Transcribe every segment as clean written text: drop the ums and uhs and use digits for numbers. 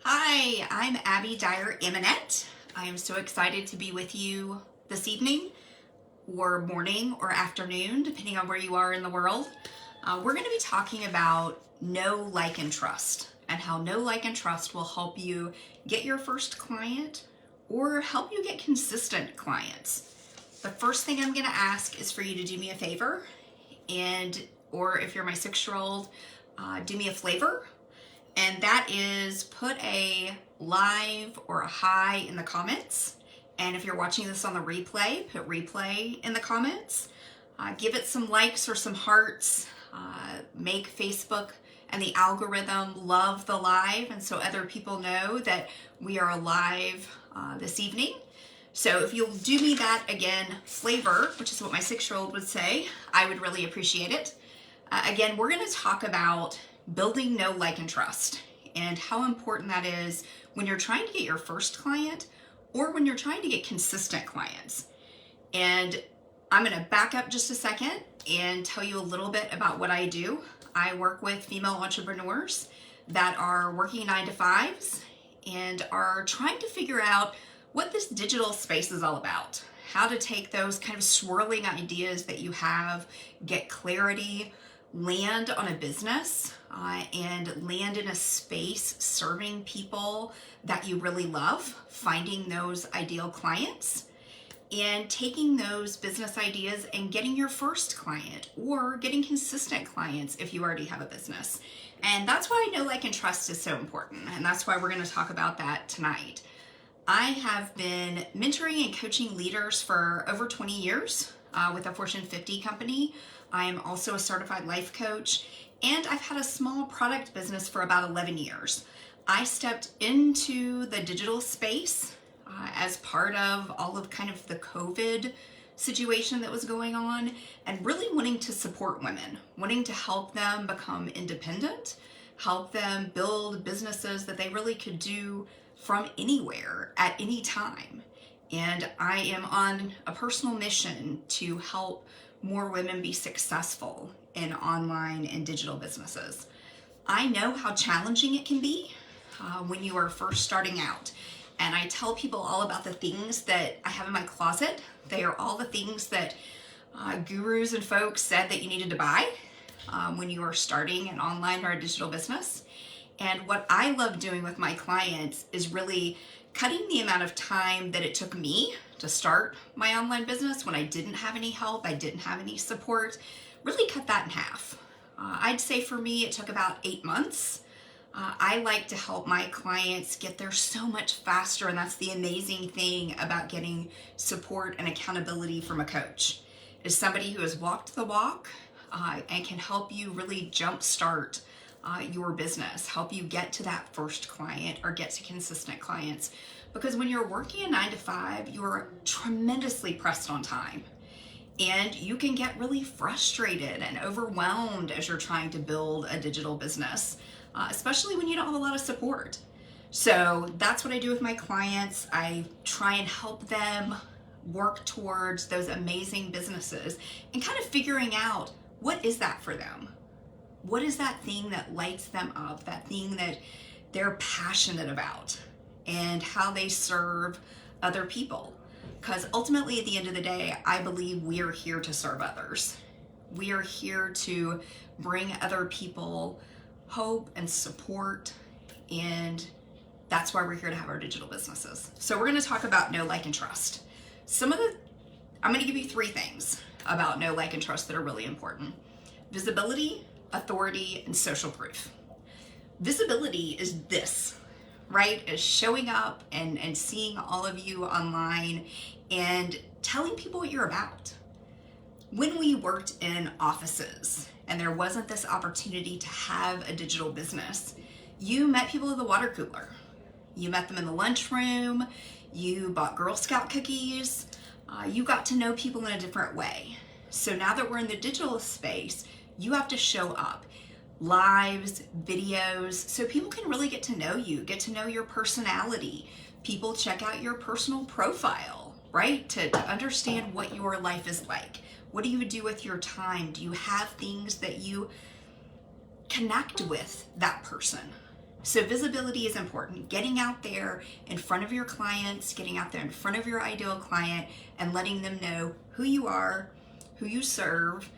Hi, I'm Abbey Dyer Eminent. I am so excited to be with you this evening or morning or afternoon, depending on where you are in the world. We're going to be talking about know, like, and trust, and how know, like, and trust will help you get your first client or help you get consistent clients. The first thing I'm going to ask is for you to do me a favor, or if you're my 6-year-old, do me a flavor. And that is put a live or a hi in the comments. And if you're watching this on the replay, put replay in the comments. Give it some likes or some hearts. Make Facebook and the algorithm love the live, and so other people know that we are live this evening. So if you'll do me that again, flavor, which is what my 6-year-old would say, I would really appreciate it. Again, we're going to talk about building know, like, and trust, and how important that is when you're trying to get your first client or when you're trying to get consistent clients. And I'm going to back up just a second and tell you a little bit about what I do. I work with female entrepreneurs that are working 9-to-5s and are trying to figure out what this digital space is all about, how to take those kind of swirling ideas that you have, get clarity, land on a business, and land in a space serving people that you really love, finding those ideal clients, and taking those business ideas and getting your first client or getting consistent clients if you already have a business. And that's why know, like, and trust is so important. And that's why we're going to talk about that tonight. I have been mentoring and coaching leaders for over 20 years with a Fortune 50 company. I am also a certified life coach, and I've had a small product business for about 11 years. I stepped into the digital space as part of all of kind of the COVID situation that was going on, and really wanting to support women, wanting to help them become independent, help them build businesses that they really could do from anywhere at any time. And I am on a personal mission to help more women be successful in online and digital businesses. I know how challenging it can be when you are first starting out. And I tell people all about the things that I have in my closet. They are all the things that gurus and folks said that you needed to buy when you are starting an online or a digital business. And what I love doing with my clients is really cutting the amount of time that it took me to start my online business when I didn't have any help, I didn't have any support, really cut that in half. I'd say for me it took about 8 months. I like to help my clients get there so much faster, and that's the amazing thing about getting support and accountability from a coach, is somebody who has walked the walk and can help you really jumpstart your business, help you get to that first client or get to consistent clients. Because when you're working a 9-to-5, you're tremendously pressed on time. And you can get really frustrated and overwhelmed as you're trying to build a digital business, especially when you don't have a lot of support. So that's what I do with my clients. I try and help them work towards those amazing businesses and kind of figuring out, what is that for them? What is that thing that lights them up, that thing that they're passionate about, and how they serve other people? Because ultimately, at the end of the day, I believe we are here to serve others. We are here to bring other people hope and support, and that's why we're here to have our digital businesses. So we're going to talk about know, like, and trust. I'm going to give you 3 things about know, like, and trust that are really important. Visibility, authority, and social proof. Visibility is this, right? Is showing up and seeing all of you online and telling people what you're about. When we worked in offices and there wasn't this opportunity to have a digital business, you met people at the water cooler. You met them in the lunchroom. You bought Girl Scout cookies. You got to know people in a different way. So now that we're in the digital space, you have to show up. Lives, videos, so people can really get to know you, get to know your personality. People check out your personal profile, right? To understand what your life is like. What do you do with your time? Do you have things that you connect with that person? So visibility is important. Getting out there in front of your clients, getting out there in front of your ideal client and letting them know who you are, who you serve,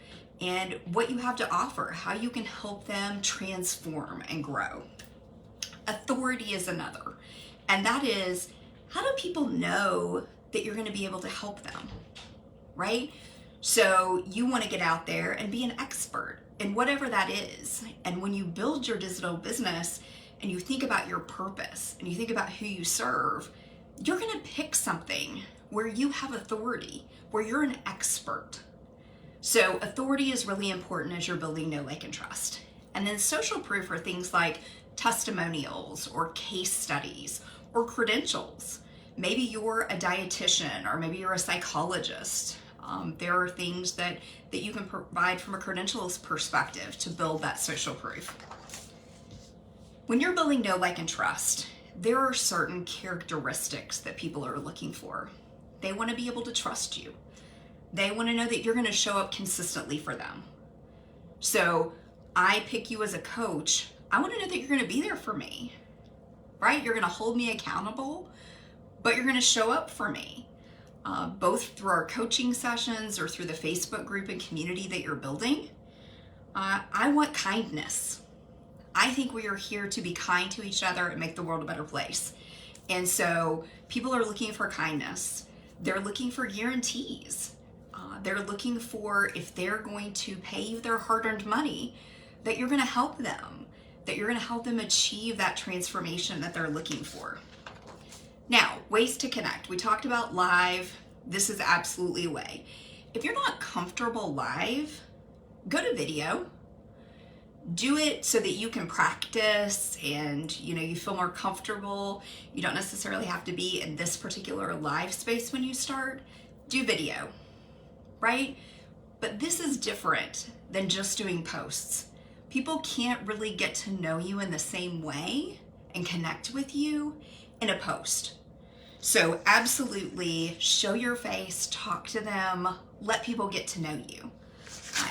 and what you have to offer, how you can help them transform and grow. Authority is another, and that is, how do people know that you're going to be able to help them, right? So you want to get out there and be an expert in whatever that is. And when you build your digital business and you think about your purpose and you think about who you serve, you're going to pick something where you have authority, where you're an expert. So authority is really important as you're building know, like, and trust. And then social proof are things like testimonials or case studies or credentials. Maybe you're a dietitian or maybe you're a psychologist. There are things that you can provide from a credentials perspective to build that social proof. When you're building know, like, and trust, there are certain characteristics that people are looking for. They want to be able to trust you. They want to know that you're going to show up consistently for them. So I pick you as a coach. I want to know that you're going to be there for me, right? You're going to hold me accountable, but you're going to show up for me, both through our coaching sessions or through the Facebook group and community that you're building. I want kindness. I think we are here to be kind to each other and make the world a better place. And so people are looking for kindness. They're looking for guarantees. They're looking for, if they're going to pay you their hard-earned money, that you're going to help them, that you're going to help them achieve that transformation that they're looking for. Now, ways to connect. We talked about live. This is absolutely a way. If you're not comfortable live, go to video. Do it so that you can practice and you feel more comfortable. You don't necessarily have to be in this particular live space when you start. Do video, right? But this is different than just doing posts. People can't really get to know you in the same way and connect with you in a post. So absolutely show your face, talk to them, let people get to know you.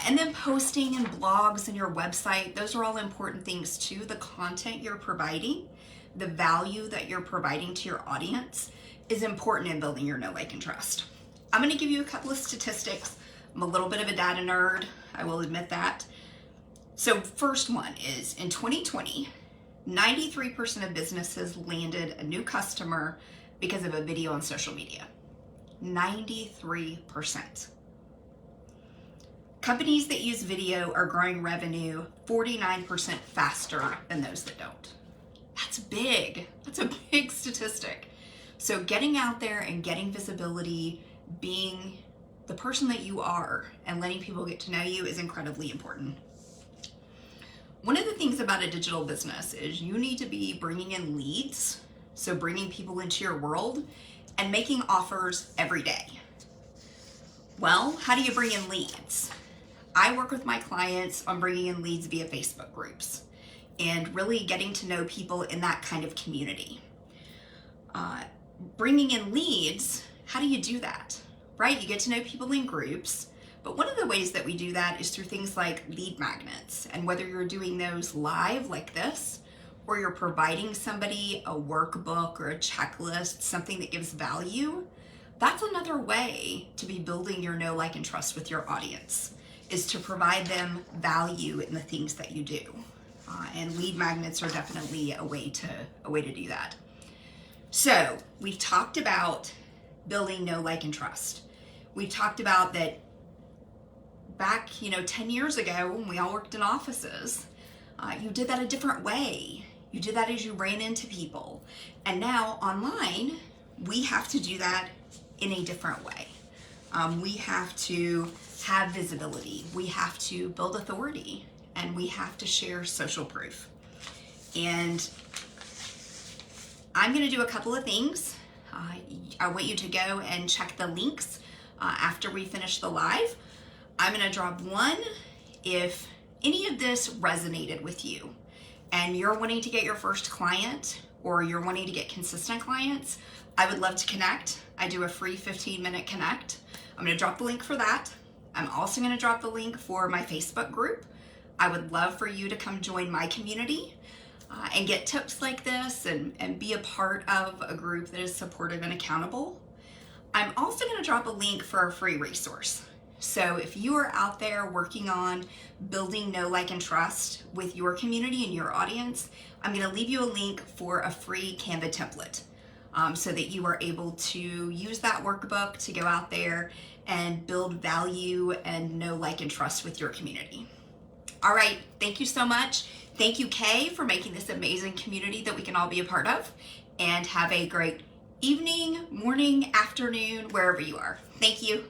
And then posting and blogs and your website, those are all important things too. The content you're providing, the value that you're providing to your audience is important in building your know, like, and trust. I'm going to give you a couple of statistics. I'm a little bit of a data nerd, I will admit that. So first one is, in 2020, 93% of businesses landed a new customer because of a video on social media. 93%. Companies that use video are growing revenue 49% faster than those that don't. That's big. That's a big statistic. So getting out there and getting visibility, being the person that you are and letting people get to know you is incredibly important. One of the things about a digital business is you need to be bringing in leads, so bringing people into your world and making offers every day. Well, how do you bring in leads? I work with my clients on bringing in leads via Facebook groups and really getting to know people in that kind of community. Bringing in leads, how do you do that, right? You get to know people in groups, but one of the ways that we do that is through things like lead magnets. And whether you're doing those live like this, or you're providing somebody a workbook or a checklist, something that gives value, that's another way to be building your know, like, and trust with your audience, is to provide them value in the things that you do. And lead magnets are definitely a way to do that. So we've talked about building know, like, and trust. We've talked about that back 10 years ago when we all worked in offices, you did that a different way. You did that as you ran into people. And now online, we have to do that in a different way. We have to have visibility. We have to build authority, and we have to share social proof. And I'm going to do a couple of things. I want you to go and check the links after we finish the live. I'm going to drop one. If any of this resonated with you and you're wanting to get your first client or you're wanting to get consistent clients, I would love to connect. I do a free 15-minute connect. I'm going to drop the link for that. I'm also going to drop the link for my Facebook group. I would love for you to come join my community. and get tips like this and be a part of a group that is supportive and accountable. I'm also going to drop a link for a free resource. So if you are out there working on building know, like, and trust with your community and your audience, I'm going to leave you a link for a free Canva template so that you are able to use that workbook to go out there and build value and know, like, and trust with your community. All right, thank you so much. Thank you, Kay, for making this amazing community that we can all be a part of, and have a great evening, morning, afternoon, wherever you are. Thank you.